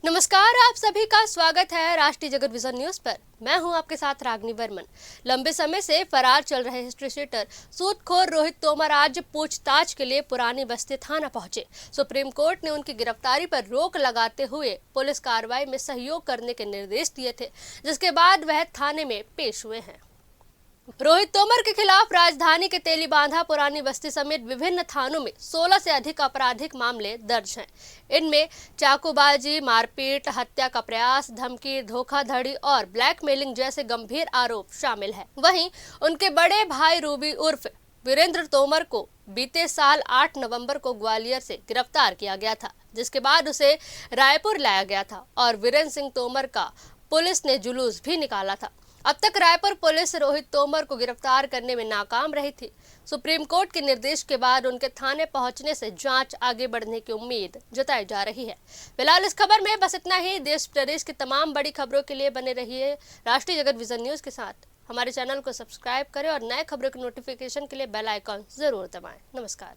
नमस्कार, आप सभी का स्वागत है राष्ट्रीय जगत विजन न्यूज पर। मैं हूं आपके साथ रागनी बर्मन। लंबे समय से फरार चल रहे हिस्ट्री शीटर सूदखोर रोहित तोमर आज पूछताछ के लिए पुरानी बस्ती थाना पहुंचे। सुप्रीम कोर्ट ने उनकी गिरफ्तारी पर रोक लगाते हुए पुलिस कार्रवाई में सहयोग करने के निर्देश दिए थे, जिसके बाद वह थाने में पेश हुए हैं। रोहित तोमर के खिलाफ राजधानी के तेलीबांधा, पुरानी बस्ती समेत विभिन्न थानों में 16 से अधिक आपराधिक मामले दर्ज हैं। इनमें चाकूबाजी, मारपीट, हत्या का प्रयास, धमकी, धोखाधड़ी और ब्लैकमेलिंग जैसे गंभीर आरोप शामिल हैं। वहीं उनके बड़े भाई रूबी उर्फ वीरेंद्र तोमर को बीते साल 8 नवंबर को ग्वालियर से गिरफ्तार किया गया था, जिसके बाद उसे रायपुर लाया गया था और वीरेंद्र सिंह तोमर का पुलिस ने जुलूस भी निकाला था। अब तक रायपुर पुलिस रोहित तोमर को गिरफ्तार करने में नाकाम रही थी। सुप्रीम कोर्ट के निर्देश के बाद उनके थाने पहुंचने से जांच आगे बढ़ने की उम्मीद जताई जा रही है। फिलहाल इस खबर में बस इतना ही। देश प्रदेश की तमाम बड़ी खबरों के लिए बने रहिए राष्ट्रीय जगत विजन न्यूज के साथ। हमारे चैनल को सब्सक्राइब करें और नए खबरों के नोटिफिकेशन के लिए बेल आइकॉन जरूर दबाएं। नमस्कार।